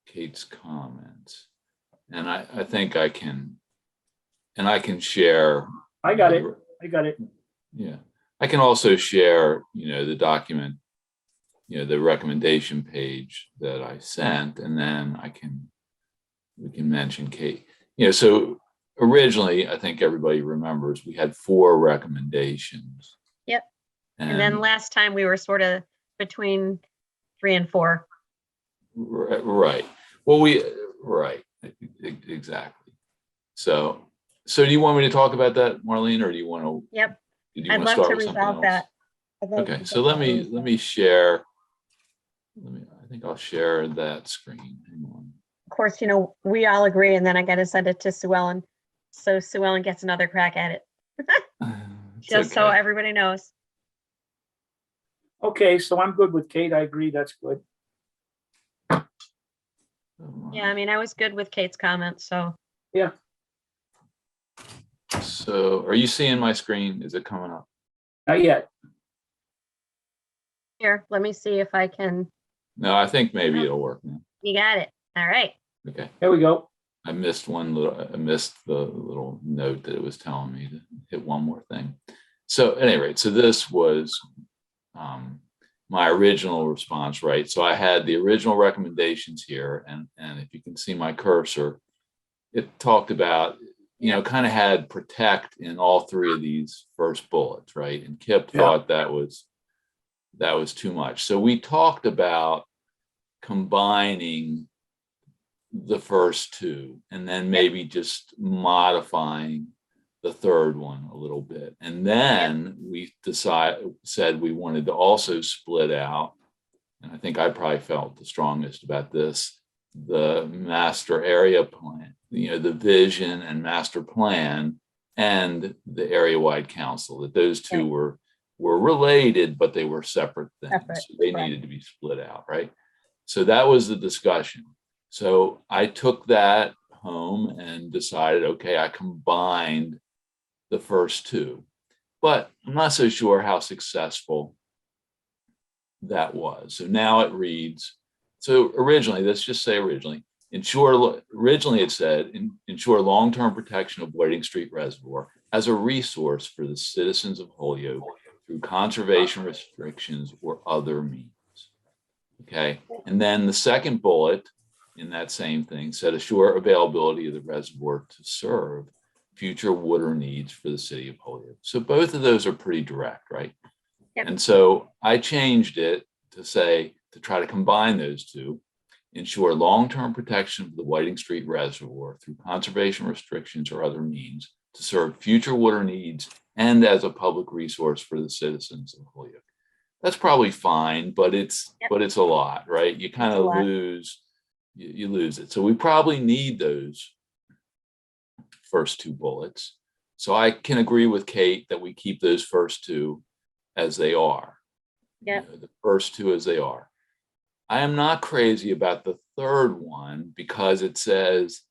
Kate's comments, and I think I can share. I got it. I got it. Yeah, I can also share, the document, the recommendation page that I sent, and then we can mention Kate. So originally, I think everybody remembers we had 4 recommendations. Yep. And then last time we were sort of between 3 and 4. Right. Well, right. Exactly. So do you want me to talk about that, Marlene, or do you want to? Yep. I'd love to resolve that. Okay. So let me share. I think I'll share that screen. Hang on. Of course, we all agree, and then I got to send it to Sue Ellen. So Sue Ellen gets another crack at it. Just so everybody knows. Okay, so I'm good with Kate. I agree. That's good. Yeah, I mean, I was good with Kate's comments, so. Yeah. So are you seeing my screen? Is it coming up? Not yet. Here, let me see if I can. No, I think maybe it'll work now. You got it. All right. Okay. There we go. I missed the little note that it was telling me to hit one more thing. So at any rate, so this was my original response, right? So I had the original recommendations here, and if you can see my cursor, it talked about, kind of had protect in all 3 of these first bullets, right? And Kip thought that was too much. So we talked about combining the first 2 and then maybe just modifying the third one a little bit. And then we said we wanted to also split out, and I think I probably felt the strongest about this, the master area plan, the vision and master plan, and the area-wide council, that those 2 were related, but they were separate things. So they needed to be split out, right? So that was the discussion. So I took that home and decided, okay, I combined the first 2, but I'm not so sure how successful that was. So now it reads, so originally, let's just say originally it said, ensure long-term protection of Whiting Street Reservoir as a resource for the citizens of Holyoke through conservation restrictions or other means. Okay. And then the second bullet in that same thing said, assure availability of the reservoir to serve future water needs for the city of Holyoke. So both of those are pretty direct, right? Yep. And so I changed it to say, to try to combine those 2, ensure long-term protection of the Whiting Street Reservoir through conservation restrictions or other means to serve future water needs and as a public resource for the citizens of Holyoke. That's probably fine, but it's a lot, right? You kind of lose, you lose it. So we probably need those first 2 bullets. So I can agree with Kate that we keep those first 2 as they are. Yeah. The first 2 as they are. I am not crazy about the third one because it says,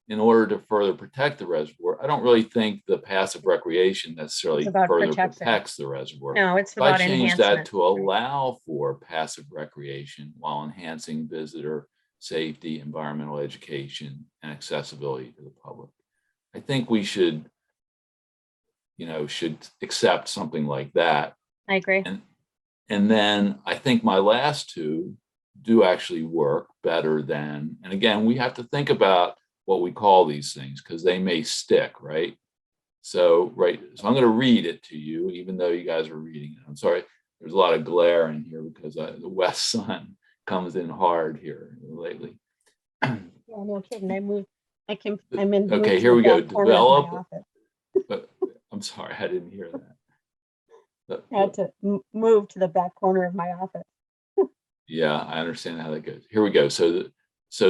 in order to further protect the reservoir. I don't really think the passive recreation necessarily further protects the reservoir. No, it's about enhancement. I changed that to enhancement. allow for passive recreation while enhancing visitor safety, environmental education, and accessibility to the public. I think we should accept something like that. I agree. And then I think my last 2 do actually work better than, and again, we have to think about what we call these things because they may stick, right? So I'm going to read it to you, even though you guys are reading it. I'm sorry, there's a lot of glare in here because the west sun comes in hard here lately. Yeah, no kidding. I'm in. Okay, here we go. Develop. But I'm sorry, I didn't hear that. I had to move to the back corner of my office. Yeah, I understand how that goes. Here we go. So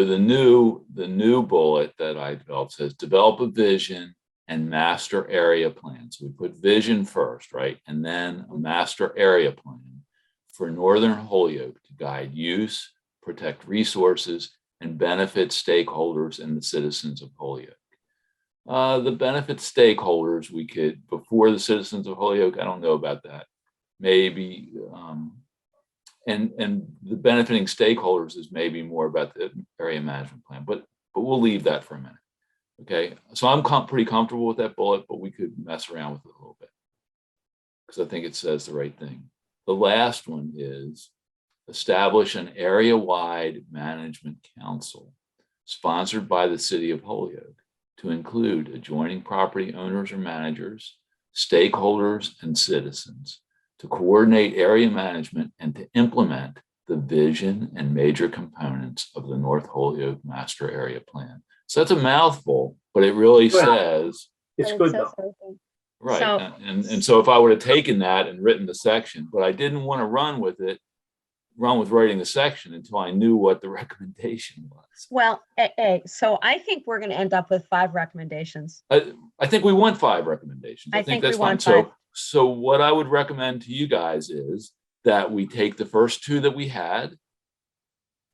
the new bullet that I developed says develop a vision and master area plan. So we put vision first, right? And then a master area plan for Northern Holyoke to guide use, protect resources, and benefit stakeholders and the citizens of Holyoke. The benefit stakeholders, we could, before the citizens of Holyoke, I don't know about that. Maybe and the benefiting stakeholders is maybe more about the area management plan, but we'll leave that for a minute. Okay, so I'm pretty comfortable with that bullet, but we could mess around with it a little bit because I think it says the right thing. The last one is establish an area-wide management council sponsored by the city of Holyoke to include adjoining property owners or managers, stakeholders, and citizens to coordinate area management and to implement the vision and major components of the North Holyoke Master Area Plan. So that's a mouthful, but it really says, It's But it good says though. everything. right. So- And so if I would have taken that and written the section, but I didn't want to run with writing the section until I knew what the recommendation was. Well, so I think we're going to end up with 5 recommendations. I think we want 5 recommendations. I think that's we fine. want 5. So what I would recommend to you guys is that we take the first 2 that we had,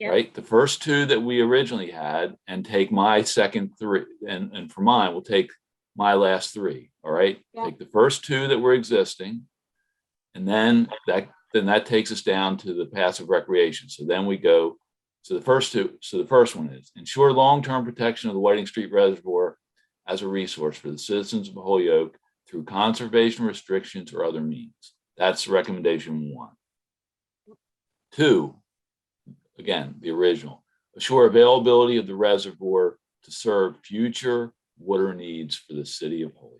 Yeah. right? The first 2 that we originally had, and take my second 3, and for mine, we'll take my last 3. All right. Yeah. Take the first 2 that were existing, and then that takes us down to the passive recreation. So then we go. So the first 2. So the first one is ensure long-term protection of the Whiting Street Reservoir as a resource for the citizens of Holyoke through conservation restrictions or other means. That's recommendation 1. 2, again, the original, assure availability of the reservoir to serve future water needs for the city of Holyoke.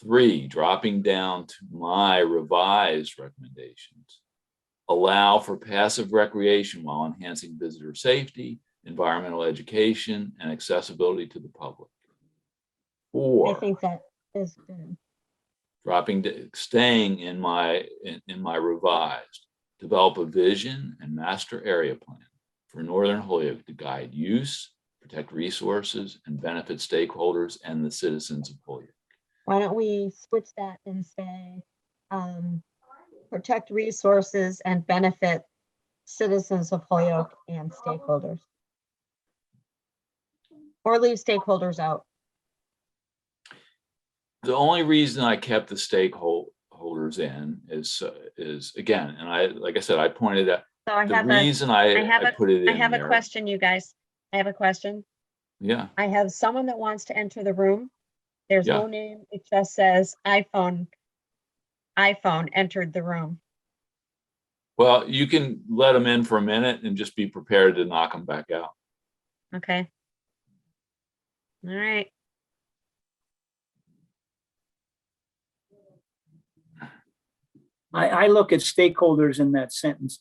3, dropping down to my revised recommendations, allow for passive recreation while enhancing visitor safety, environmental education, and accessibility to the public. I 4, think that is good. staying in my revised, develop a vision and master area plan for Northern Holyoke to guide use, protect resources, and benefit stakeholders and the citizens of Holyoke. Why don't we switch that and say, protect resources and benefit citizens of Holyoke and stakeholders? Or leave stakeholders out. The only reason I kept the stakeholders in is again, and like I said, I pointed out So I the have reason I put it in I have a there. question, you guys. I have a question. Yeah, I have someone that wants to enter the room. There's Yeah. no name. It just says iPhone entered the room. well, you can let them in for a minute and just be prepared to knock them back out. Okay. All right. I look at stakeholders in that sentence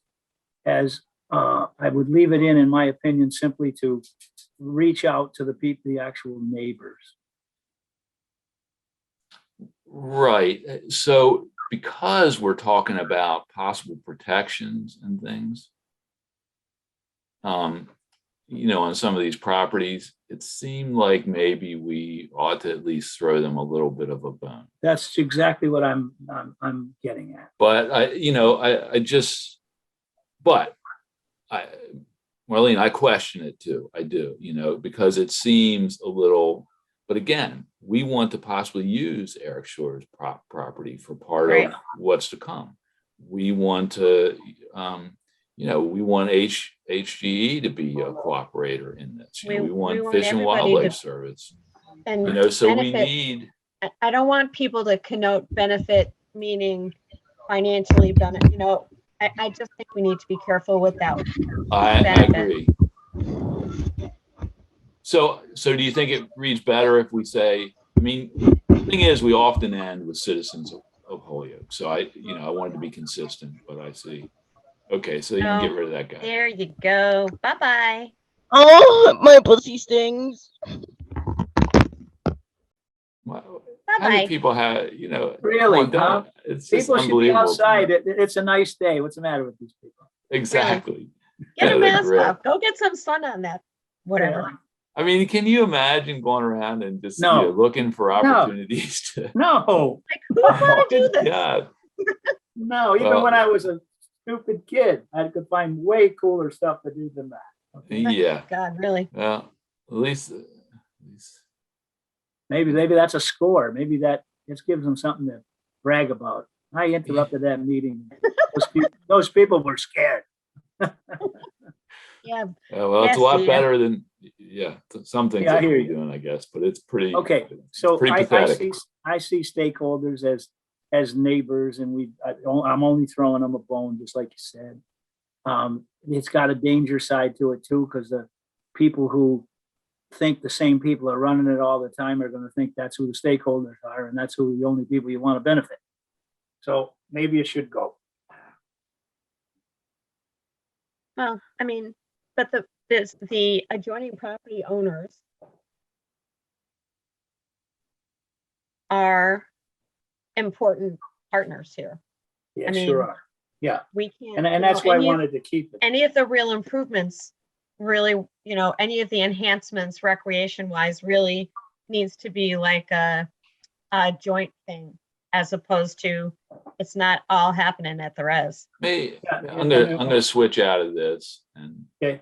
as, I would leave it in my opinion, simply to reach out to the people, the actual neighbors. Right. So because we're talking about possible protections and things, on some of these properties, it seemed like maybe we ought to at least throw them a little bit of a bone. That's exactly what I'm getting at. But Marlene, I question it too. I do, because it seems a little, but again, we want to possibly use Eric Shore's property for part Right. of what's to come. We want to, we want HGE to be a cooperator in this. We want want Fish and everybody to- Wildlife Service, And so we benefit- need, I don't want people to connote benefit meaning financially benefit, I just think we need to be careful with that. I benefit. agree. So do you think it reads better if we say, the thing is, we often end with citizens of Holyoke. So I wanted to be consistent, but I see. Okay, so you can get rid of that guy. There you go. Bye-bye. Oh, my pussy stings. Wow. How do Bye-bye. people have, Really, come on, huh? it's just People should be unbelievable. outside. It's a nice day. What's the matter with these people? Exactly. Get Yeah, a they're mask great. off. Go get some sun on that. Whatever. Can you imagine going around and just No. looking for opportunities to? No, Like, who would want to do this? Yeah. no. Even when I was a stupid kid, I could find way cooler stuff to do than that. Okay? Yeah. God, really? Well, at least. Maybe that's a score. Maybe that just gives them something to brag about. I interrupted that meeting. Those people were scared. Yeah, Well, it's a Yes, lot Steve. better than, yeah, some things Yeah, I that hear we're you. doing, I guess, but it's pretty. Okay, it's so pretty pathetic. I see stakeholders as neighbors, and I'm only throwing them a bone, just like you said. It's got a danger side to it too, because the people who think the same people are running it all the time are going to think that's who the stakeholders are, and that's who the only people you want to benefit. So maybe you should go. well, I mean, but the adjoining property owners are important partners here. Yeah, I mean, sure are. Yeah, We can't. and you know, that's why I any of- wanted to keep it. Any of the real improvements, really, any of the enhancements recreation wise really needs to be like a joint thing, as opposed to it's not all happening at the res. Me, Yeah, I'm gonna switch out of this and. Okay.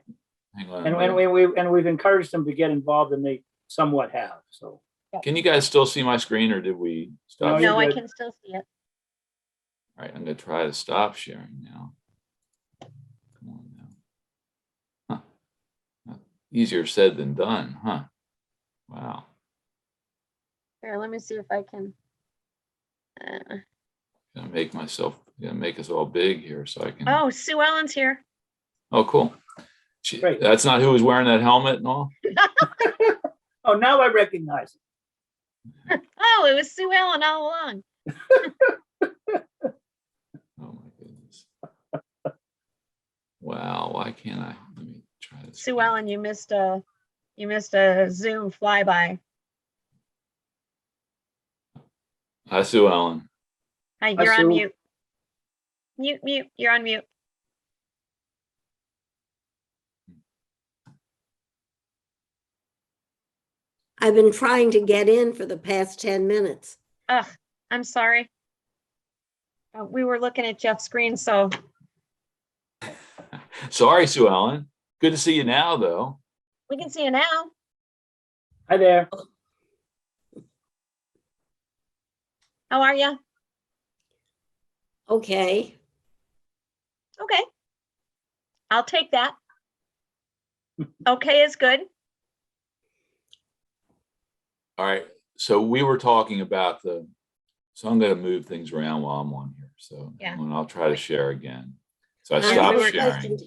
Hang on. And we've encouraged them to get involved, and they somewhat have. So Can you guys still see my screen, or did we stop? No, you're No, I good. can still see it. All right, I'm gonna try to stop sharing now. Come on now. Huh. Easier said than done, huh? Wow. Here, let me see if I can. Gonna make us all big here so I can. Oh, Sue Ellen's here. Oh, cool. Great. That's not who was wearing that helmet and all? oh, now I recognize it. Oh, it was Sue Ellen all along. Oh my goodness. Wow, why can't I? Let me try this. Sue Ellen, you missed a Zoom flyby. Hi, Sue Ellen. Hi, Hi, you're on Sue. mute. Mute, you're on mute. I've been trying to get in for the past 10 minutes. Ugh, I'm sorry. We were looking at Jeff's screen, so Sorry, Sue Ellen. Good to see you now, though. we can see you now. Hi there. How are you? Okay. Okay. I'll take that. Okay is good. All right. So we were talking about so I'm going to move things around while I'm on here. So Yeah. and I'll try to share again. So I I have stopped a sharing. question-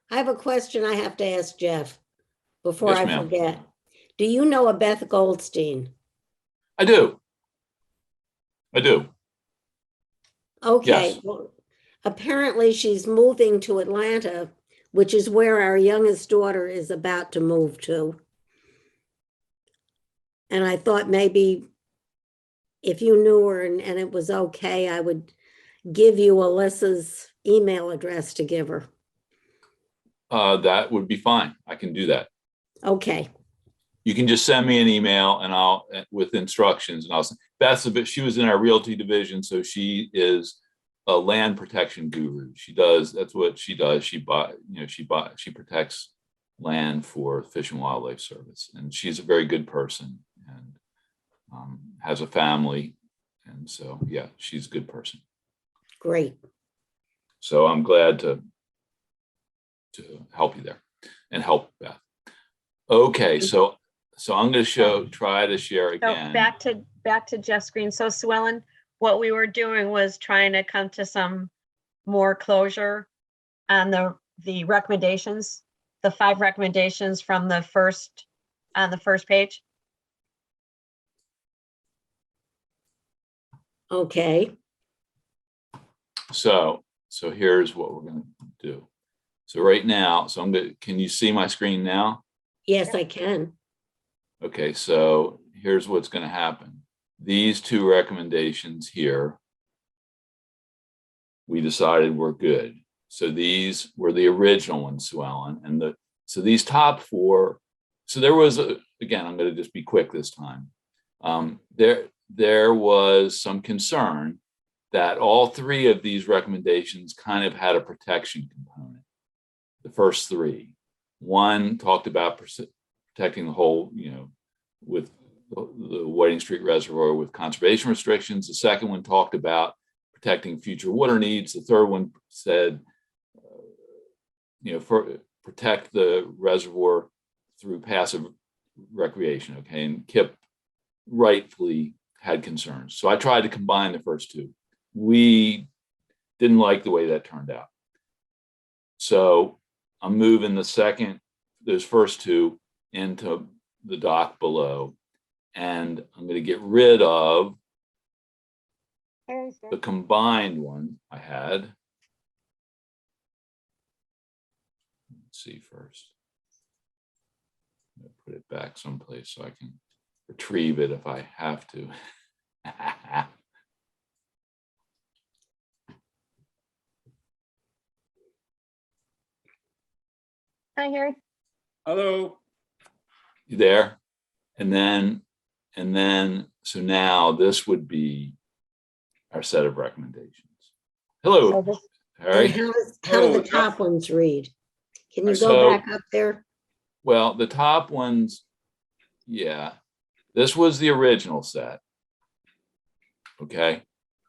I have a question I have to ask Jeff before Yes, I ma'am. forget. Do you know a Beth Goldstein? I do. Okay. Yes. Well, apparently she's moving to Atlanta, which is where our youngest daughter is about to move to. And I thought maybe if you knew her and it was okay, I would give you Alyssa's email address to give her. That would be fine. I can do that. Okay. You can just send me an email and I'll with instructions and she was in our realty division. So she is a land protection guru. That's what she does. She protects land for Fish and Wildlife Service. And she's a very good person and has a family. And so, yeah, she's a good person. Great. So I'm glad to help you there and help Beth. Okay, so I'm going to try to share So again. back to Jeff's screen. So Sue Ellen, what we were doing was trying to come to some more closure on the recommendations, the 5 recommendations from on the first page. Okay. So here's what we're going to do. So right now, can you see my screen now? Yes, I can. Okay, so here's what's going to happen. These 2 recommendations here, we decided were good. So these were the original ones, Sue Ellen, and so these top 4. So there was again, I'm going to just be quick this time. There was some concern that all 3 of these recommendations kind of had a protection component. The first 3, one talked about protecting the whole, with the Whiting Street Reservoir with conservation restrictions. The second one talked about protecting future water needs. The third one said, protect the reservoir through passive recreation. Okay, and Kip rightfully had concerns. So I tried to combine the first two. We didn't like the way that turned out. So I'm moving those first two into the dock below. And I'm going to get rid of the combined one I had. Let's see first. I'm going to put it back someplace so I can retrieve it if I have to. Hi, Harry. Hello. You there? And then, so now this would be our set of recommendations. Hello, So this- And Harry. how do the top ones read? Can you So- go back up there? Well, the top ones, yeah, this was the original set. Okay.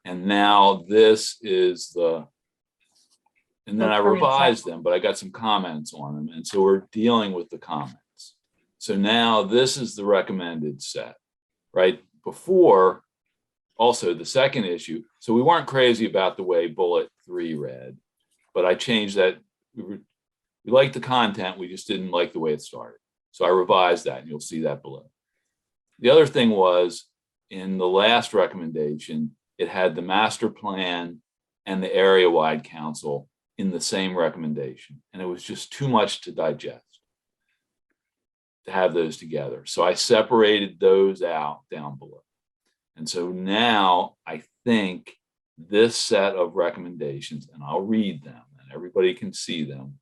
And now this is and then The I current set. revised them, but I got some comments on them. And so we're dealing with the comments. So now this is the recommended set, right? Before, also the second issue. So we weren't crazy about the way bullet 3 read, but I changed that. We liked the content. We just didn't like the way it started. So I revised that, and you'll see that below. The other thing was, in the last recommendation, it had the master plan and the area-wide council in the same recommendation. And it was just too much to digest to have those together. So I separated those out down below. And so now I think this set of recommendations, and I'll read them and everybody can see them,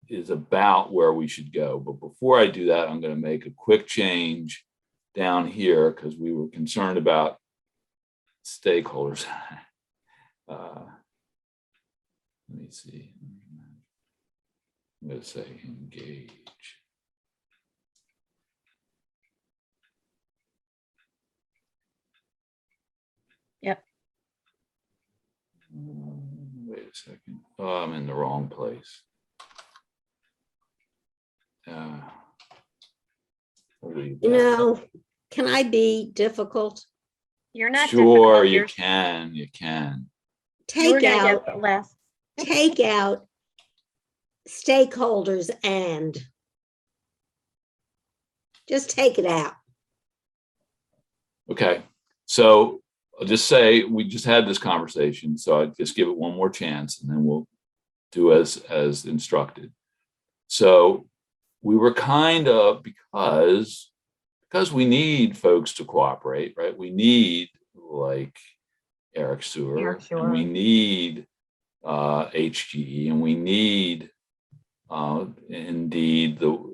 is about where we should go. But before I do that, I'm going to make a quick change down here because we were concerned about stakeholders. Let me see. I'm going to say engage. Yep. Wait a second. Oh, I'm in the wrong place. Can I be difficult? You're not Sure, difficult. you can. You can. You were Take gonna out, get the last. take out stakeholders and. Just take it out. Okay. So I'll just say we just had this conversation. So I just give it one more chance and then we'll do as instructed. So we were kind of, because we need folks to cooperate, right? We need like Eric Sewer, and we need HGE, and we need indeed the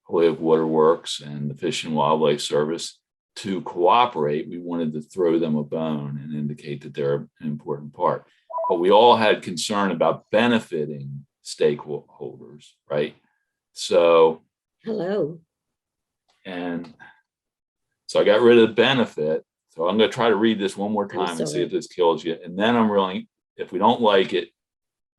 Holyoke Waterworks and the Fish and Wildlife Service to cooperate. We wanted to throw them a bone and indicate that they're an important part. But we all had concern about benefiting stakeholders, right? So, Hello. and so I got rid of the benefit. So I'm going to try to read this one more time and see sorry. if this kills you. And then I'm willing, if we don't like it,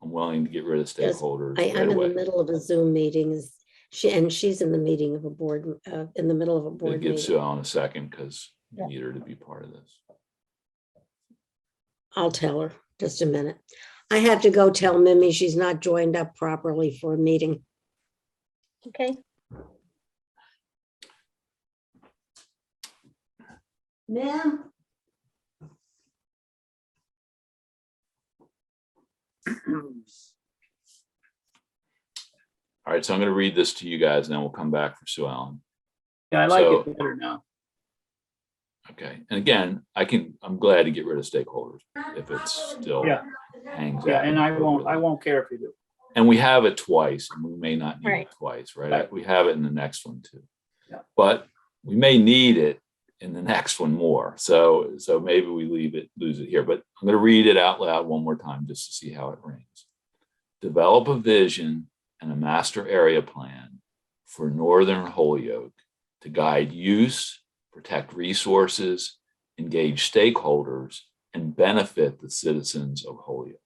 I'm willing to get rid of Yes, stakeholders I'm right in away. the middle of a Zoom meeting. She's in the meeting of a board, in the middle of a We'll board give meeting. Sue Ellen a second because Yeah. we need her to be part of this. I'll tell her, just a minute. I have to go tell Mimi she's not joined up properly for a meeting. Okay. Ma'am? All right, so I'm going to read this to you guys and then we'll come back for Sue Ellen. Yeah, I like So- it better now. Okay, and again, I'm glad to get rid of stakeholders if it's still Yeah. hangs Yeah, out. and I won't care if you do. And we have it twice, and we may not need Right. it twice, right? Right. We have it in the next one too. Yeah. But we may need it in the next one more. So maybe we lose it here. But I'm going to read it out loud one more time just to see how it rings. Develop a vision and a master area plan for Northern Holyoke to guide use, protect resources, engage stakeholders, and benefit the citizens of Holyoke.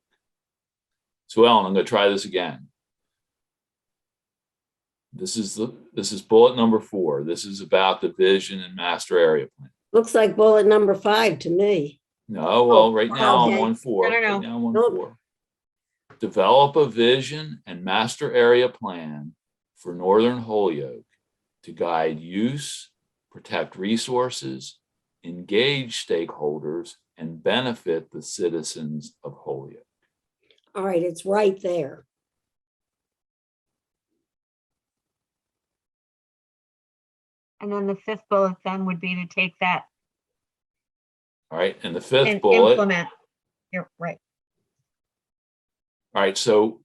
So Ellen, I'm going to try this again. This is bullet number 4. This is about the vision and master area plan. Looks like bullet number 5 to me. No, well, right now I'm okay. on 4. No. Right now I'm on Nope. 4. Develop a vision and master area plan for Northern Holyoke to guide use, protect resources, engage stakeholders, and benefit the citizens of Holyoke. All right, it's right there. And then the 5th bullet then would be to take that All right, and the 5th and bullet. implement. You're right. All right, so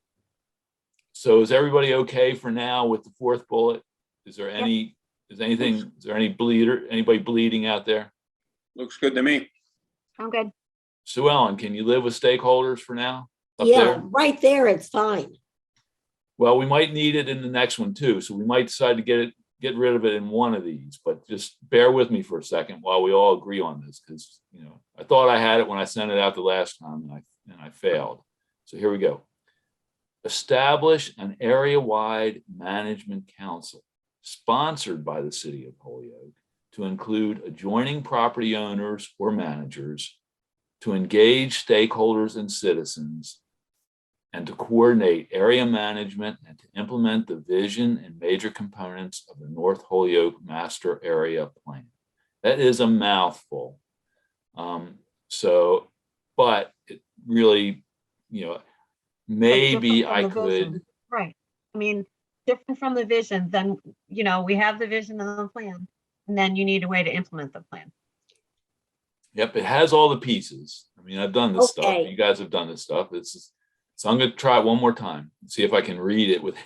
is everybody okay for now with the 4th bullet? Is there any, is there anybody bleeding out there? Looks good to me. I'm good. Sue Ellen, can you live with stakeholders for now? Up Yeah, there? right there, it's fine. Well, we might need it in the next one too, so we might decide to get rid of it in one of these, but just bear with me for a second while we all agree on this, because I thought I had it when I sent it out the last time and I failed. So here we go. Establish an area-wide management council sponsored by the city of Holyoke to include adjoining property owners or managers, to engage stakeholders and citizens, and to coordinate area management and to implement the vision and major components of the North Holyoke Master Area Plan. That is a mouthful. But it really, maybe Different I from the could. vision. Right. I mean, different from the vision, then, we have the vision and the plan, and then you need a way to implement the plan. Yep, it has all the pieces. I mean, I've done this stuff. Okay. You guys have done this stuff. So I'm going to try it one more time, see if I can read it with.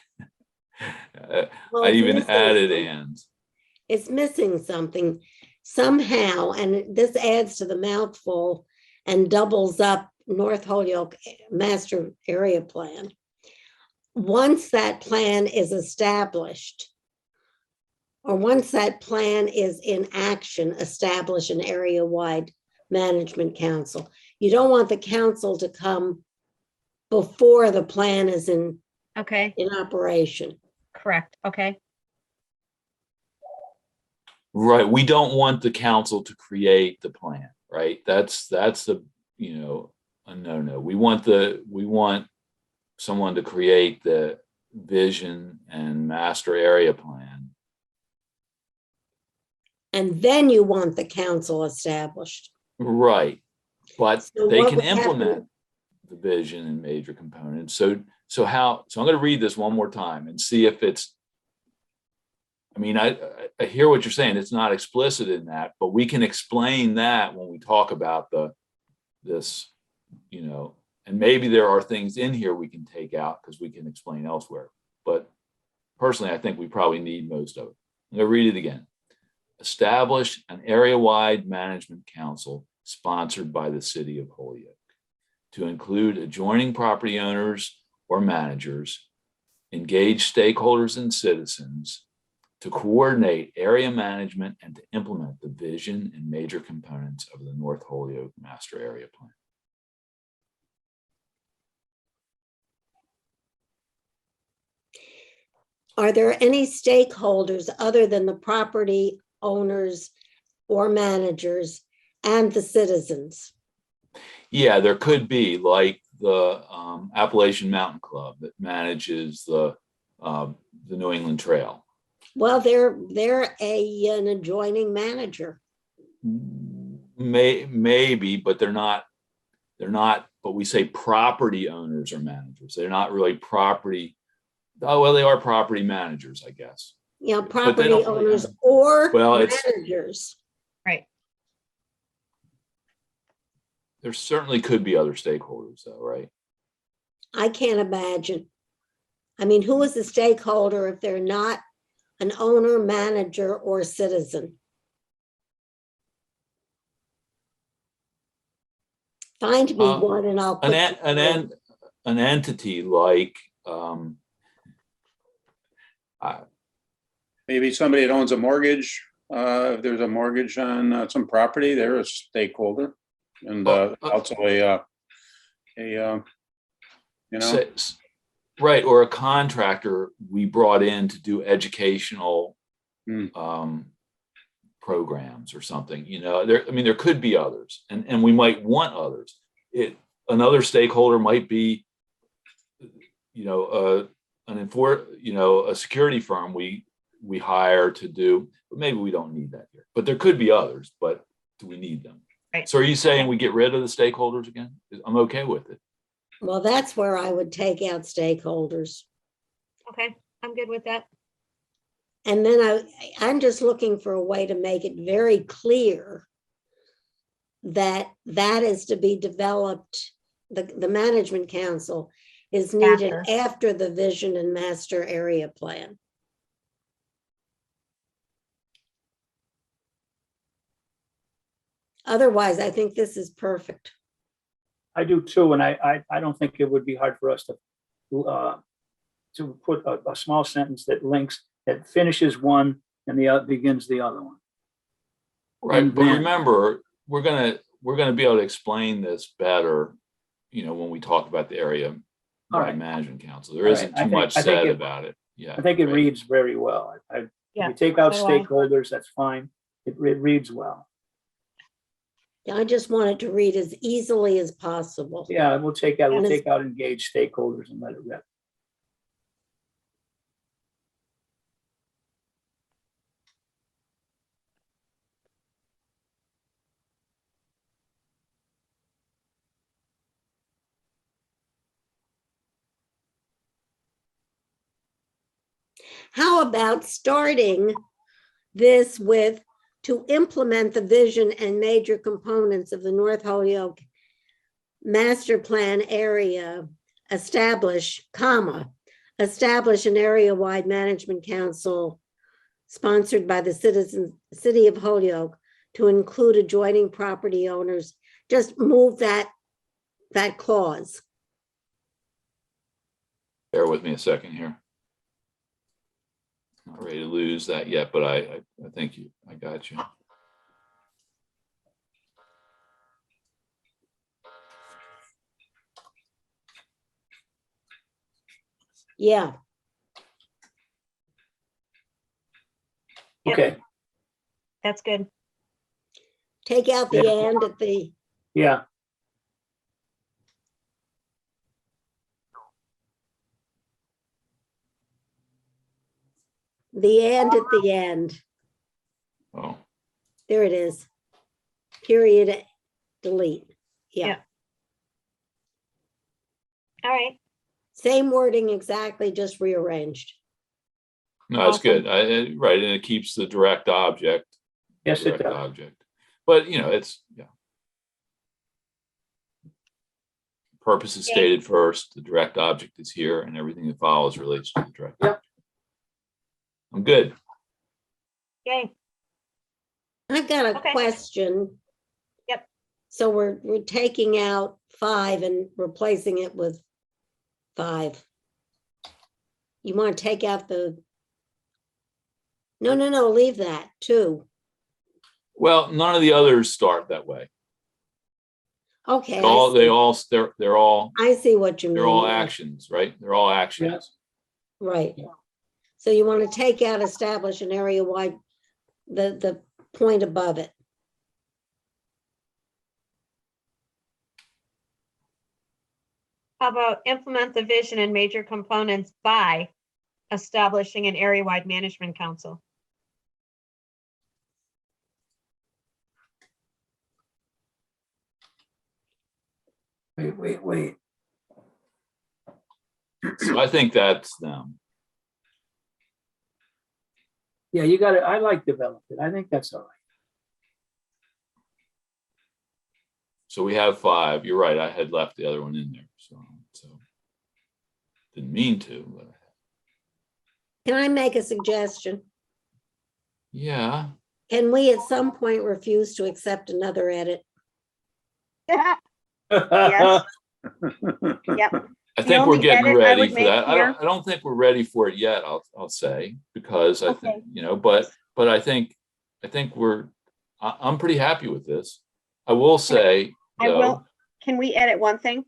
Well, I it's even missing added something. and. It's missing something somehow, and this adds to the mouthful and doubles up North Holyoke Master Area Plan. Once that plan is established, or once that plan is in action, establish an area-wide management council. You don't want the council to come before the plan is in Okay, operation. correct. Okay, Right. We don't want the council to create the plan, right? That's the, a no. We want someone to create the vision and master area plan. And then you want the council established. Right. But So they what can would happen- implement the vision and major components. So I'm going to read this one more time and see if it's, I hear what you're saying. It's not explicit in that, but we can explain that when we talk about this, and maybe there are things in here we can take out because we can explain elsewhere. But personally, I think we probably need most of it. I'm going to read it again. Establish an area-wide management council sponsored by the city of Holyoke to include adjoining property owners or managers, engage stakeholders and citizens, to coordinate area management and to implement the vision and major components of the North Holyoke Master Area Plan. Are there any stakeholders other than the property owners or managers and the citizens? Yeah, there could be, like the Appalachian Mountain Club that manages the New England Trail. Well, they're an adjoining manager. Maybe, but they're not, but we say property owners or managers. They're not really property. Oh, well, they are property managers, I guess. Property don't really owners have- or Well, it's- managers. right. There certainly could be other stakeholders though, right? I can't imagine. Who is a stakeholder if they're not an owner, manager, or citizen? Find me one and I'll put An entity like, Maybe somebody that owns a mortgage, if there's a mortgage on some property, they're a stakeholder. And Oh, also you know, say- right, or a contractor we brought in to do educational programs or something, I mean, there could be others, and we might want others. Another stakeholder might be, a security firm we hire to do, but maybe we don't need that here. But there could be others, but do we need them? Right. So are you saying we get rid of the stakeholders again? I'm okay with it. Well, that's where I would take out stakeholders. Okay, I'm good with that. And then I'm just looking for a way to make it very clear that that is to be developed, the management council is needed after the vision and master area plan. Otherwise, I think this is perfect. I do too, and I don't think it would be hard for us to put a small sentence that finishes one and the other begins the other one. Right, And but then- remember, we're gonna be able to explain this better, when we talk about the area All right. management council. There All isn't right. too much I think said it- about it. Yeah, I think it right. reads very well. If Yeah, you take out so do I. stakeholders, that's fine. It reads well. I just want it to read as easily as possible. Yeah, we'll take out And it's- engaged stakeholders and let it rip. How about starting this with to implement the vision and major components of the North Holyoke master plan area, establish an area-wide management council sponsored by the city of Holyoke to include adjoining property owners. Just move that clause. Bear with me a second here. Not ready to lose that yet, but I think I got you. Yeah, Yep. Okay, That's good. take out the and at the, yeah, and at the end. Oh, There it is. Period, delete. Yeah, Yeah. All right, same wording exactly, just rearranged. no, it's Awesome. good. Right, and it keeps the direct object. yes, it direct does. object. But it's, purpose is Yeah. stated first, the direct object is here, and everything that follows relates to the direct Yep. object. I'm good. yay. I've got a Okay. question. Yep. So we're taking out 5 and replacing it with 5. You want to take out the, no, leave that, 2. Well, none of the others start that way. Okay, They're all I see what you mean. they're all yeah, actions, right? They're all actions. Right. So you want to take out establish an area wide, the point above it. How about implement the vision and major components by establishing an area-wide management council? Wait. So I think that's them. Yeah, you got it. I like developed it. I think that's all right. So we have 5. You're right. I had left the other one in there. So didn't mean to, but Can I make a suggestion? yeah. Can we at some point refuse to accept another edit? Yes. Yep. I The think we're only getting edit I ready would for make that. here- I don't think we're ready for it yet, I'll say, because I Okay. think, but I think I'm pretty happy with this. I will say, I will, can we edit one thing?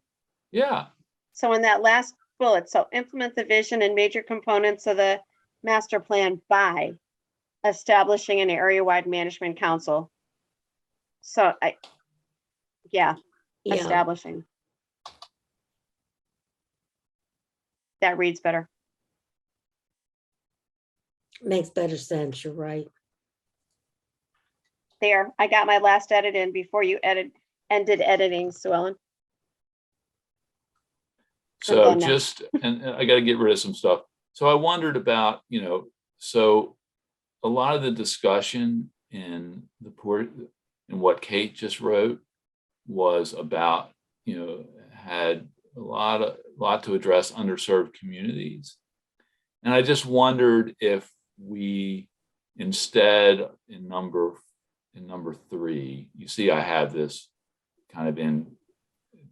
Yeah, So in that last bullet, so implement the vision and major components of the master plan by establishing an area-wide management council. So yeah, Yeah, establishing. That reads better. makes better sense. You're right. There, I got my last edit in before you ended editing, Sue Ellen. so done now. just, and I got to get rid of some stuff. So I wondered about, so a lot of the discussion in what Kate just wrote was about, had a lot to address underserved communities. And I just wondered if we instead in number 3, you see I have this kind of in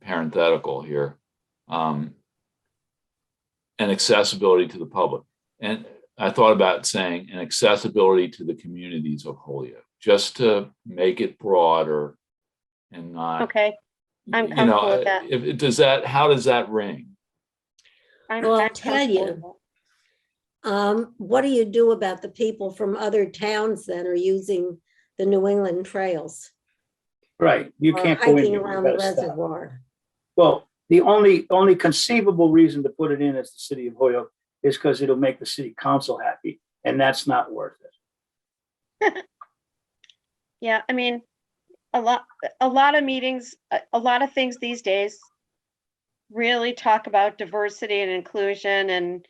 parenthetical here, and accessibility to the public. And I thought about saying an accessibility to the communities of Holyoke, just to make it broader and not, Okay, I'm comfortable with that. How does that ring? Well, I'll tell comfortable you. with What do you do about the people from other towns that are using the New England trails? Right, you Or can't go in hiking there, you around the gotta stop. reservoir. Well, the only conceivable reason to put it in as the city of Holyoke is because it'll make the city council happy, and that's not worth it. Yeah, I mean, a lot of meetings, a lot of things these days really talk about diversity and inclusion and,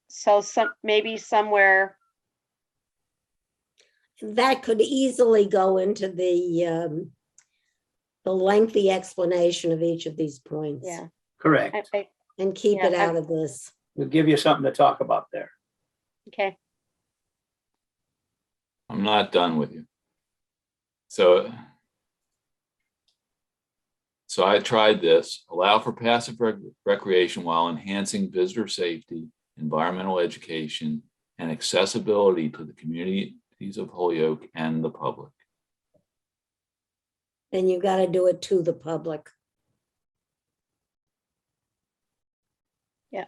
so maybe somewhere, That could easily go into the lengthy explanation of each of these points. yeah. Correct. And keep Yeah, it out of this. We'll give you something to talk about there. Okay, I'm not done with you. So I tried this, allow for passive recreation while enhancing visitor safety, environmental education, and accessibility to the communities of Holyoke and the public. And you got to do it to the public. Yeah.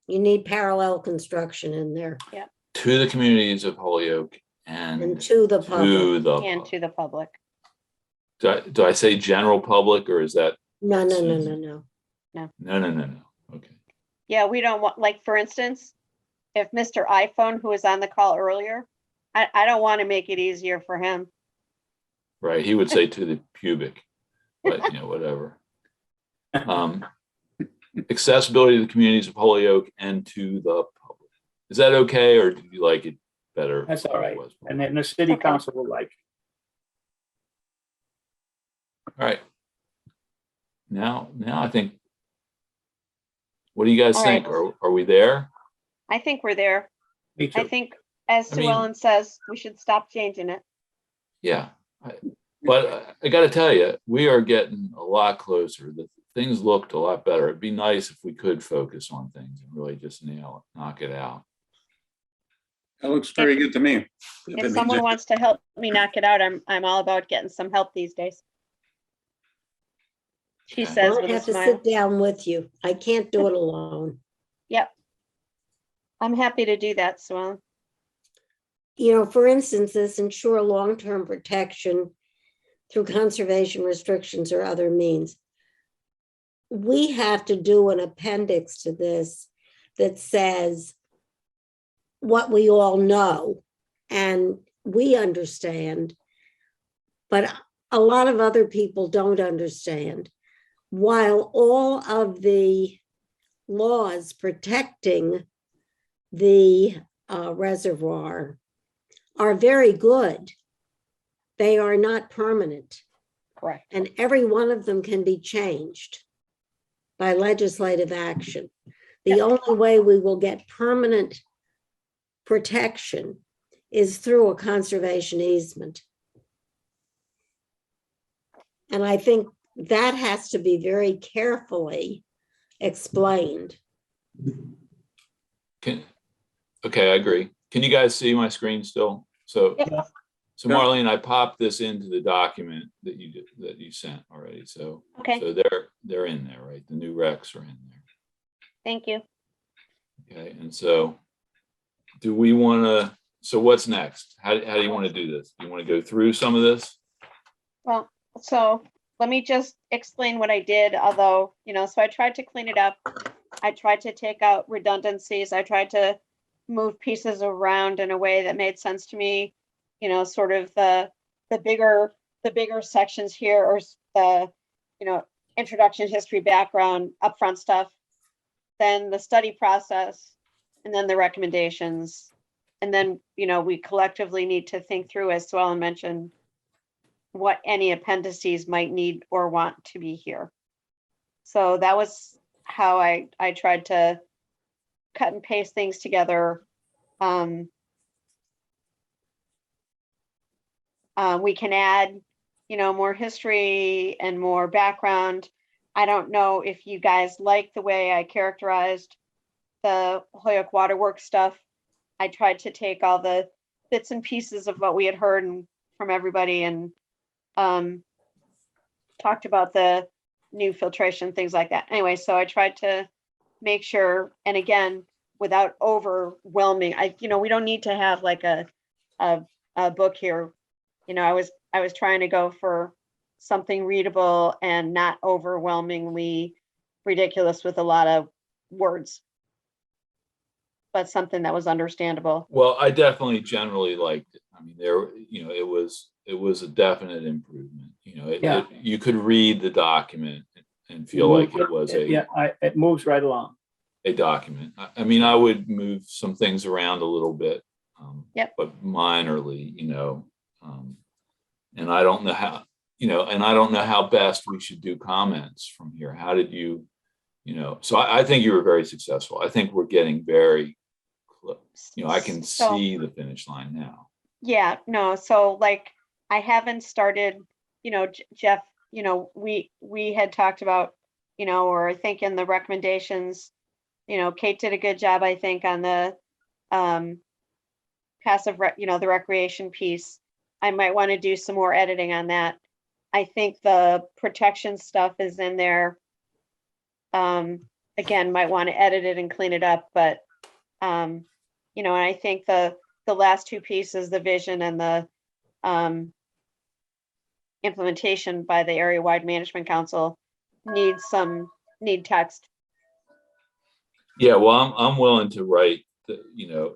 You need parallel construction in there To the communities of Holyoke and and to the public. to the and public. to the public. Do I say general public or is that? No. No. Okay. Yeah, we don't want, like, for instance, if Mr. iPhone, who was on the call earlier, I don't want to make it easier for him. Right. He would say to the pubic, but whatever. Accessibility to the communities of Holyoke and to the public. Is that okay, or do you like it better? That's all right. It was? And then the city Okay. council will like it. All right. Now I think. What do you guys All think? right. Are we there? I think we're there. Me I too. think, as I Sue mean- Ellen says, we should stop changing it. Yeah. But I got to tell you, we are getting a lot closer. The things looked a lot better. It'd be nice if we could focus on things and really just knock it out. That looks very good to me. If someone wants to help me knock it out, I'm all about getting some help these days. She Okay. says I'd with a have to smile. sit down with you. I can't do it alone. Yep. I'm happy to do that, Sue Ellen. For instance, this ensure long-term protection through conservation restrictions or other means. We have to do an appendix to this that says what we all know and we understand, but a lot of other people don't understand. While all of the laws protecting the reservoir are very good, they are not permanent. Correct. And every one of them can be changed by legislative action. The only way we will get permanent protection is through a conservation easement. And I think that has to be very carefully explained. Okay, I agree. Can you guys see my screen still? So, Yep. So Yeah. Marlene, I popped this into the document that you sent already. So, Okay, so they're in there, right? The new recs are in there. thank you. Okay, and so do we want to, so what's next? How do you want to do this? Do you want to go through some of this? Well, so let me just explain what I did, although, so I tried to clean it up. I tried to take out redundancies. I tried to move pieces around in a way that made sense to me. Sort of the bigger sections here, or the, introduction, history, background, upfront stuff, then the study process, and then the recommendations. And then, we collectively need to think through, as Swellen mentioned, what any appendices might need or want to be here. So that was how I tried to cut and paste things together. We can add, more history and more background. I don't know if you guys like the way I characterized the Holyoke Waterworks stuff. I tried to take all the bits and pieces of what we had heard from everybody, and talked about the new filtration, things like that. Anyway, so I tried to make sure, and again, without overwhelming, we don't need to have like a book here. I was trying to go for something readable and not overwhelmingly ridiculous with a lot of words, but something that was understandable. Well, I definitely generally liked it. I mean, it was a definite improvement. Yeah. You could read the document and feel like it was it moves right along. a document. I mean, I would move some things around a little bit, Yep. but minorly, and I don't know how, and I don't know how best we should do comments from here. How did you, so I think you were very successful. I think we're getting very close. I can So- see the finish line now. Yeah, no, so like I haven't started, Jeff, we had talked about, or I think in the recommendations, Kate did a good job, I think, on the passive, the recreation piece. I might want to do some more editing on that. I think the protection stuff is in there. Again, might want to edit it and clean it up, but and I think the last two pieces, the vision and the implementation by the area-wide management council, need text. Yeah, well, I'm willing to write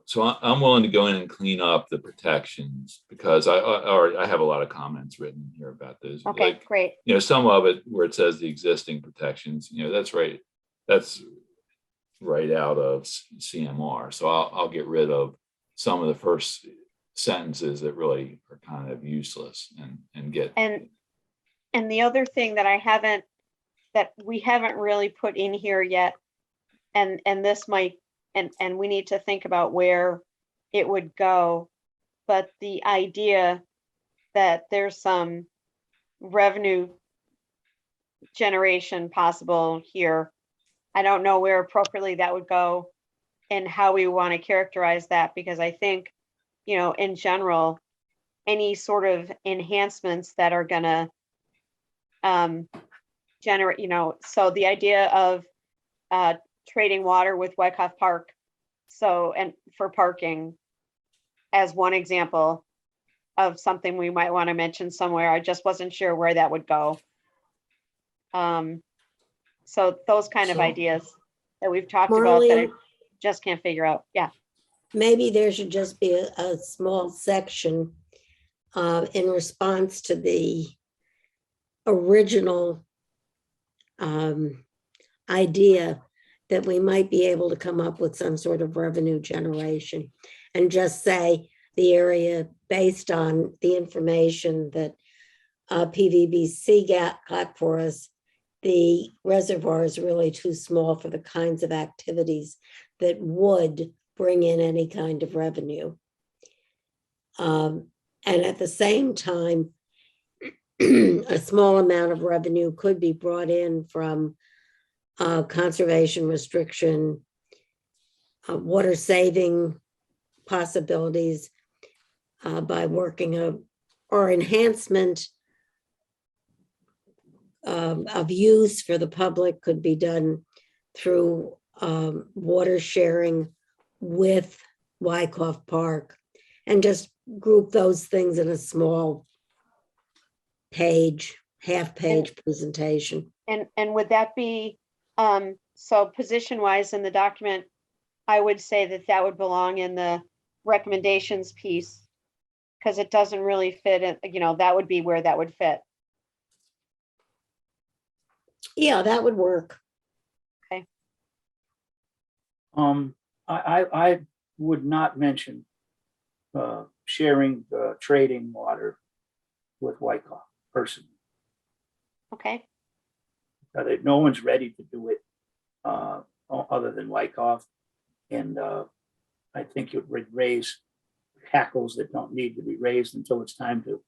so I'm willing to go in and clean up the protections, because I have a lot of comments written here about those. Okay, Like, great. some of it where it says the existing protections, that's right. That's right out of CMR. So I'll get rid of some of the first sentences that really are kind of useless and get. And the other thing that we haven't really put in here yet, and this might, and we need to think about where it would go, but the idea that there's some revenue generation possible here. I don't know where appropriately that would go and how we want to characterize that, because I think, in general, any sort of enhancements that are gonna generate, so the idea of trading water with Wyckoff Park, and for parking, as one example of something we might want to mention somewhere. I just wasn't sure where that would go. So those kind of So- ideas that we've talked about that I Marlene? just can't figure out. Yeah. Maybe there should just be a small section in response to the original idea that we might be able to come up with some sort of revenue generation, and just say the area, based on the information that PVBC got for us, the reservoir is really too small for the kinds of activities that would bring in any kind of revenue. And at the same time, a small amount of revenue could be brought in from conservation restriction, water saving possibilities by working or enhancement of use for the public could be done through water sharing with Wyckoff Park, and just group those things in a small page, half-page presentation. And would that be, so position-wise in the document, I would say that that would belong in the recommendations piece, because it doesn't really fit in, you know, that would be where that would fit. Yeah, that would work. I would not mention sharing trading water with Wyckoff personally. Okay, No one's ready to do it other than Wyckoff. And I think it would raise hackles that don't need to be raised until it's time to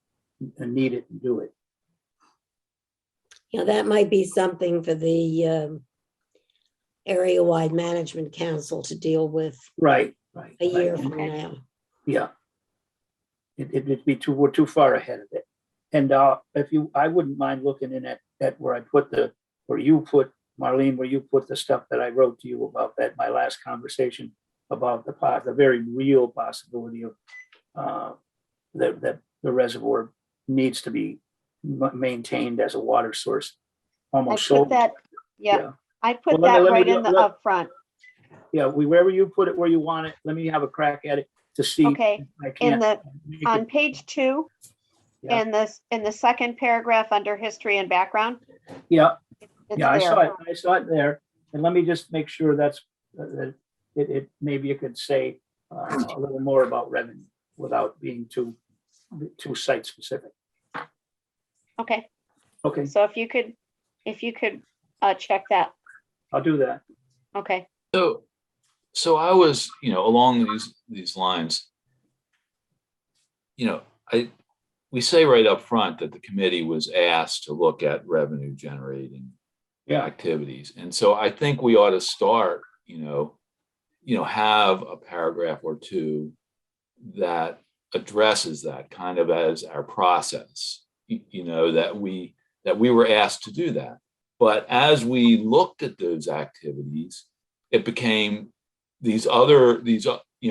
need it and do it. Yeah, that might be something for the area-wide management council to deal with Right. a year from Okay. now. Yeah. It'd be we're too far ahead of it. And I wouldn't mind looking in at where I put where you put, Marlene, where you put the stuff that I wrote to you about that, my last conversation about the very real possibility of that the reservoir needs to be maintained as a water source. I Almost put so. that, yeah, I put Well, that let me right in the upfront. Yeah, wherever you put it where you want it, let me have a crack at it to see. Okay, I in can't the, make on it- page 2, Yeah. in the second paragraph under history and background, Yeah, it's yeah, I saw there. it. I saw it there. And let me just make sure that maybe you could say a little more about revenue without being too site specific. Okay, Okay, so if you could check that, I'll do that. okay, So I was, along these lines, we say right up front that the committee was asked to look at revenue generating Yeah, activities. And so I think we ought to start, have a paragraph or two that addresses that kind of as our process, that we were asked to do that. But as we looked at those activities, it became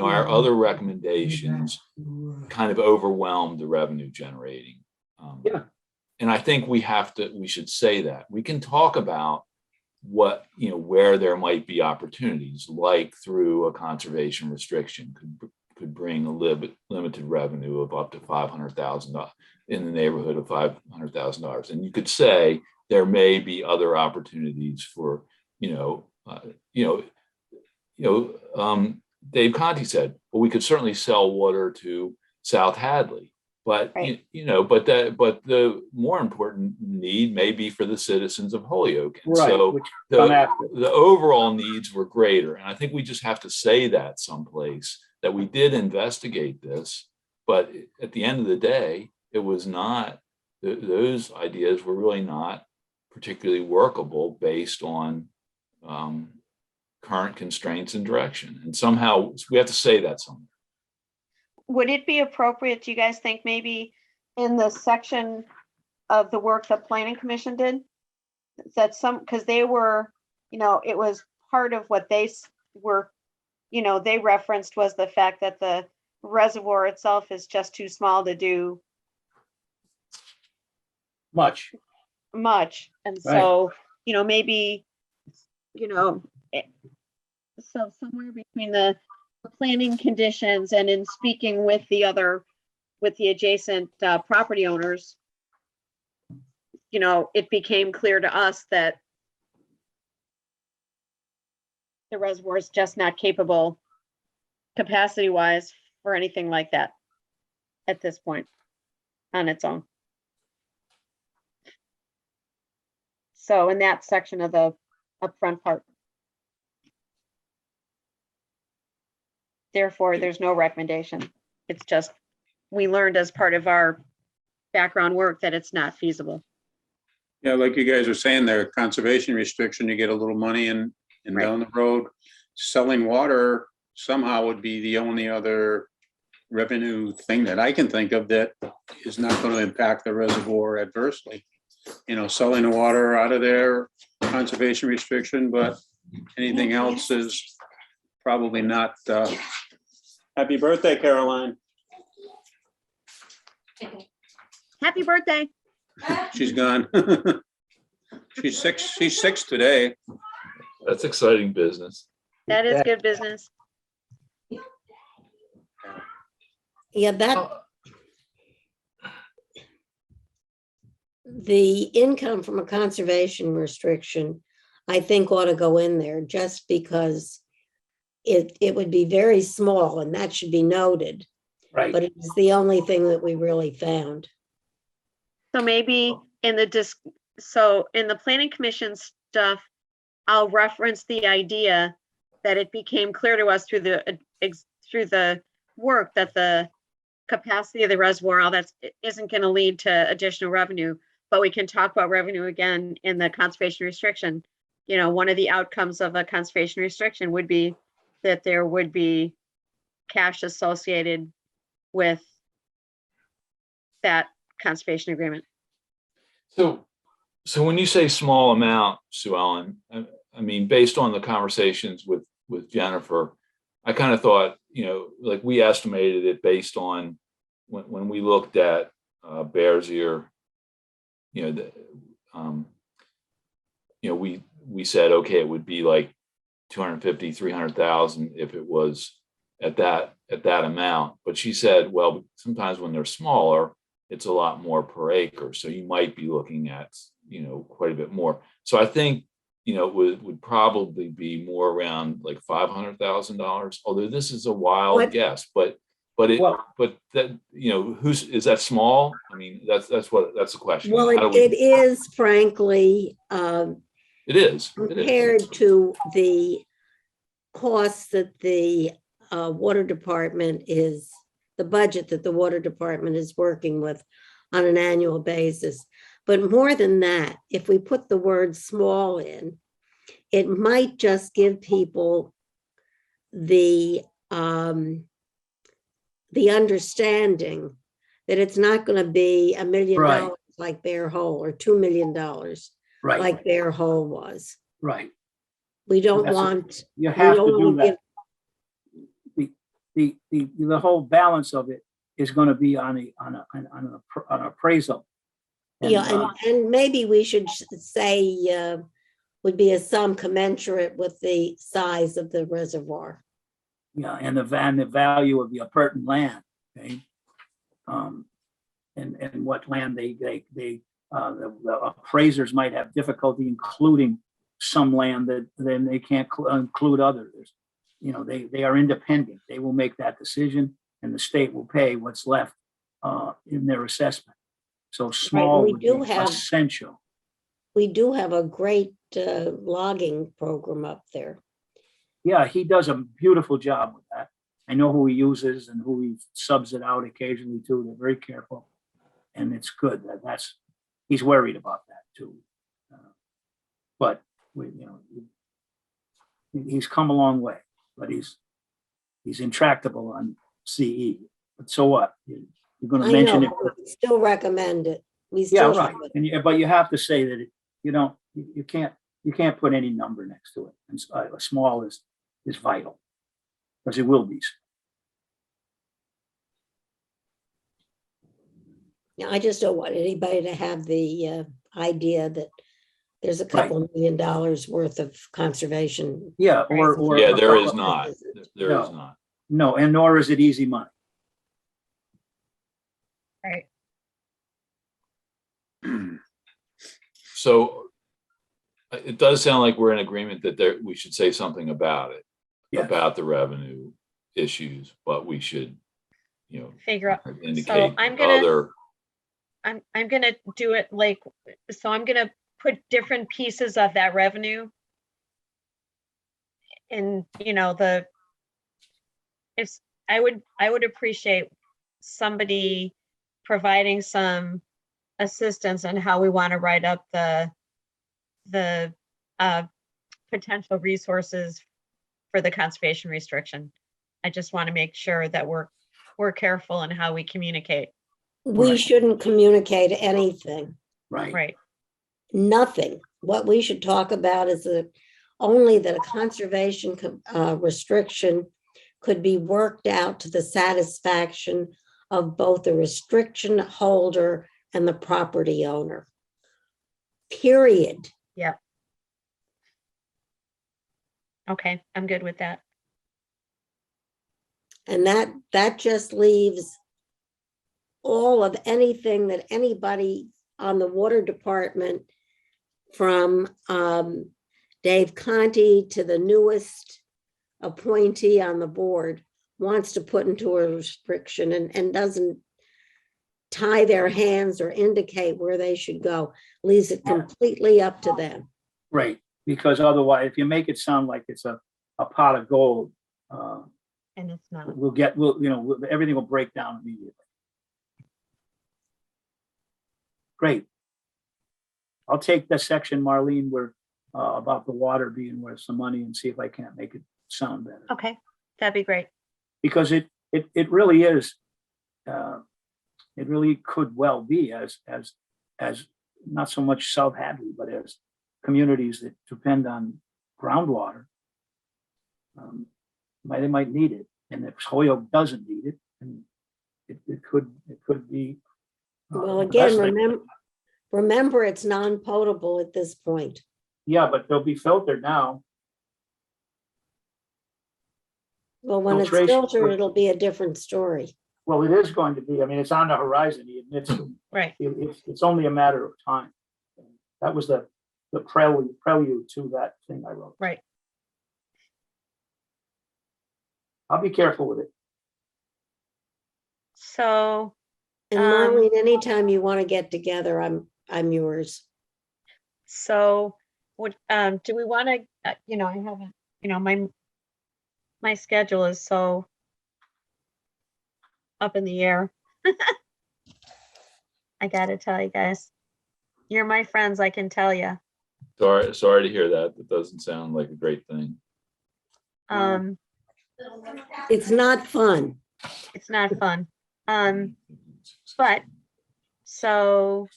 our other recommendations kind of overwhelmed the revenue generating. Yeah. And I think we should say that. We can talk about where there might be opportunities, like through a conservation restriction could bring a limited revenue of up to $500,000 in the neighborhood of $500,000. And you could say there may be other opportunities for, Dave Conti said, well, we could certainly sell water to South Hadley, but Right. but the more important need may be for the citizens of Holyoke. And right. so Which come after. the overall needs were greater, and I think we just have to say that someplace that we did investigate this, but at the end of the day, it was not. Those ideas were really not particularly workable based on current constraints and direction. And somehow we have to say that somewhere. would it be appropriate, do you guys think, maybe in the section of the work the planning commission did? That because they were, it was part of what they were, they referenced was the fact that the reservoir itself is just too small to do Much. And Right. so, maybe, so somewhere between the planning conditions and in speaking with the adjacent property owners, it became clear to us that the reservoir is just not capable capacity wise for anything like that at this point on its own. So in that section of the upfront part. Therefore, there's no recommendation. It's just, we learned as part of our background work that it's not feasible. Yeah, like you guys are saying there, conservation restriction, you get a little money and Right. down the road, selling water somehow would be the only other revenue thing that I can think of that is not going to impact the reservoir adversely. You know, selling the water out of there, conservation restriction, but anything else is probably not. Happy birthday, Caroline. Happy birthday. She's gone. She's six today. That's exciting business. That is good business. Yeah, that, the income from a conservation restriction, I think ought to go in there just because it would be very small and that should be noted, Right. but it's the only thing that we really found. So maybe in the so in the planning commission stuff, I'll reference the idea that it became clear to us through the work that the capacity of the reservoir, all that isn't going to lead to additional revenue, but we can talk about revenue again in the conservation restriction. You know, one of the outcomes of a conservation restriction would be that there would be cash associated with that conservation agreement. So when you say small amount, Sue Ellen, I mean, based on the conversations with Jennifer, I kind of thought, you know, like we estimated it based on when we looked at Bears Ear, you know, we said, okay, it would be like 250, 300,000 if it was at that amount. But she said, well, sometimes when they're smaller, it's a lot more per acre. So you might be looking at, you know, quite a bit more. So I think, you know, it would probably be more around like $500,000, although this is a wild guess, but that, you know, is that small? I mean, that's the question. Well, it is frankly, it is compared to the costs that the water department the budget that the water department is working with on an annual basis. But more than that, if we put the word small in, it might just give people the understanding that it's not going to be $1 million like Bear Hole or $2 million Right. like Bear Hole was. Right. We don't That's want. You have to we don't do wanna that. The whole balance of it is going to be on an appraisal. And maybe we should say would be a sum commensurate with the size of the reservoir. Yeah, and the value of the appurtenant land, okay? And what land the appraisers might have difficulty including some land that then they can't include others. You know, they are independent. They will make that decision and the state will pay what's left in their assessment. So small would be essential. We do have a great logging program up there. Yeah, he does a beautiful job with that. I know who he uses and who he subs it out occasionally to. They're very careful, and it's good. He's worried about that too. But he's come a long way. But he's intractable on CE. But so what? You're going to mention it. We still recommend it. Yeah, right. But you have to say that you can't put any number next to it. And a small is vital because it will be. Yeah, I just don't want anybody to have the idea that there's a couple $1 million worth of conservation. Yeah, or yeah, there is not. There is not. No, and nor is it easy money. Right. So it does sound like we're in agreement that we should say something about it, about the revenue issues, but we should, figure out. Indicate so I'm gonna do it like, so I'm gonna put different pieces of that revenue in, I would appreciate somebody providing some assistance on how we want to write up the potential resources for the conservation restriction. I just want to make sure that we're we're careful in how we communicate. We Right. shouldn't communicate anything, Right. Right, nothing. What we should talk about is only that a conservation restriction could be worked out to the satisfaction of both the restriction holder and the property owner. Period. okay, I'm good with that. And that just leaves all of anything that anybody on the water department, from Dave Conti to the newest appointee on the board, wants to put into a restriction and doesn't tie their hands or indicate where they should go, leaves it completely up to them. Right, because otherwise, if you make it sound like it's a pot of gold, And it's not. everything will break down immediately. Great. I'll take the section, Marlene, where about the water being worth some money, and see if I can't make it sound better. Okay, that'd be great. Because it really is, it really could well be as not so much South Hadley, but as communities that depend on groundwater. They might need it, and if Holyoke doesn't need it, and it could be. Well, the again, best thing. remember it's non-potable at this point. Yeah, but they'll be filtered now. Well, when it's Filtration. filtered, it'll be a different story. Well, it is going to be. I mean, it's on the horizon. He admits it. Right, It's only a matter of time. That was the prelude to that thing I wrote. right. I'll be careful with it. So, And Marlene, anytime you want to get together, I'm yours. what, do we want to, I haven't, my schedule is so up in the air. I gotta tell you guys, you're my friends, I can tell you. Sorry to hear that. That doesn't sound like a great thing. It's not fun. It's not fun. But so,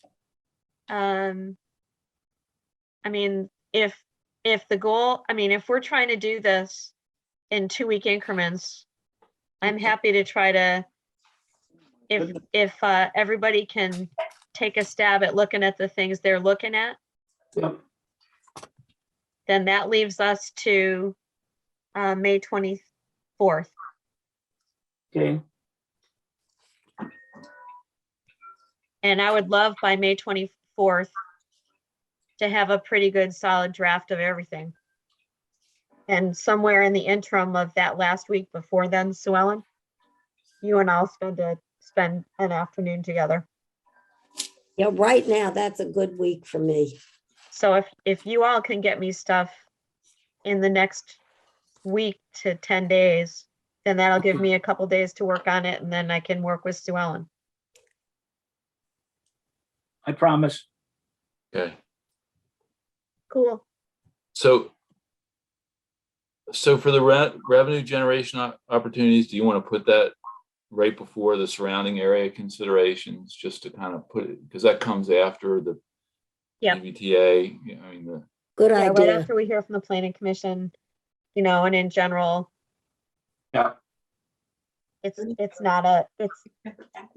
I mean, if the goal, if we're trying to do this in 2-week increments, I'm happy to try to, if everybody can take a stab at looking at the things they're looking at, Yep. then that leaves us to May 24th. Okay. And I would love by May 24th to have a pretty good solid draft of everything. And somewhere in the interim of that last week before then, Sue Ellen, you and I'll spend an afternoon together. Yeah, right now, that's a good week for me. So if you all can get me stuff in the next week to 10 days, then that'll give me a couple days to work on it, and then I can work with Sue Ellen. I promise. Okay. Cool. So for the revenue generation opportunities, do you want to put that right before the surrounding area considerations, just to kind of put it, because that comes after the Yep. EVTA, Good Yeah, right idea. after we hear from the planning commission, and in general, Yeah. it's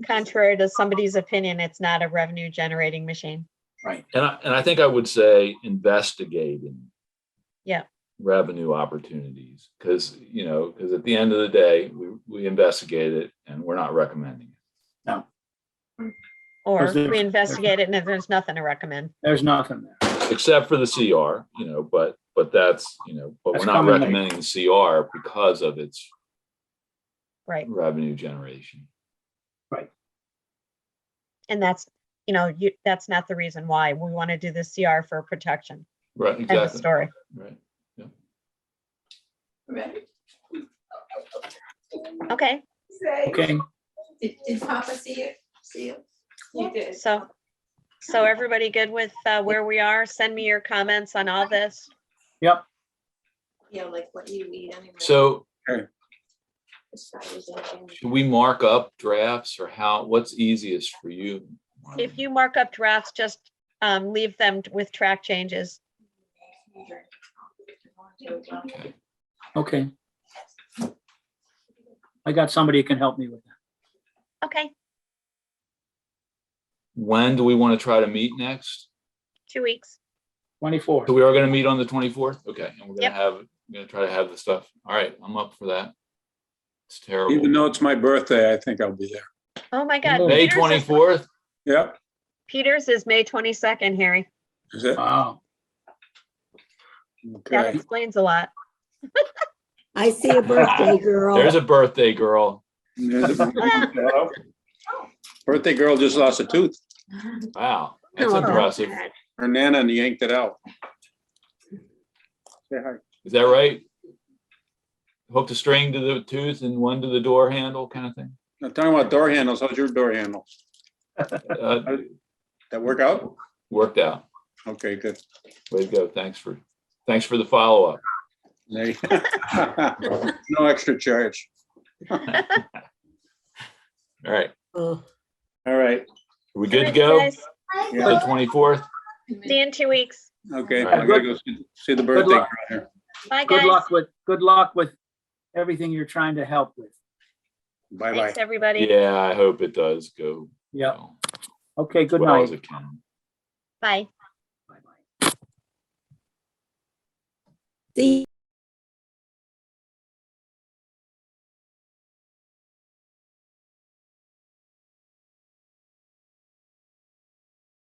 contrary to somebody's opinion, it's not a revenue generating machine. Right. and I think I would say investigating. Yeah. Revenue opportunities, because at the end of the day, we investigate it and we're not recommending it. No, Or Because there's- we investigate it and there's nothing to recommend. there's nothing there. Except for the CR, but that's, but That's we're not coming later. recommending the CR because of its Right. revenue generation. And that's, that's not the reason why we want to do the CR for protection. Right, End of exactly. story. Right. Okay, Okay. Did Papa see it? See it? You did. so everybody good with where we are? Send me your comments on all this. Yep. Yeah, like what you eat anyway. So Should we mark up drafts or what's easiest for you? If you mark up drafts, just leave them with track changes. Okay. Okay. I got somebody who can help me with that. Okay, When do we want to try to meet next? 2 weeks. 24. So we are going to meet on the 24th? Okay, and we're Yep. going to try to have the stuff. All right, I'm up for that. It's terrible. Even though it's my birthday, I think I'll be there. Oh my God. Oh. May Peters is- 24th? Yep. Peters is May 22nd, Harry. Is it? Wow. That Okay. explains a lot. I see a birthday girl. There's a birthday girl. Hello? Birthday girl just lost a tooth. Wow, that's Oh, impressive. God. Her nana yanked it out. Say hi. Is that right? Hooked a string to the tooth and one to the door handle kind of thing? I'm talking about door handles. How's your door handle? Uh, That work out? Worked out. Okay, good. Way to go. Thanks for the follow-up. There you- No extra charge. All right, Oh, All right. are we good to Alright, go? guys, The 24th? See you in 2 weeks. Okay, All right. I gotta go see the birthday girl luck. here. Bye, Good guys. luck with everything you're trying to help with. Bye-bye. Thanks, everybody. Yeah, I hope it does go. Yeah. well, Okay, as good well night. as it can. Bye. Bye-bye. see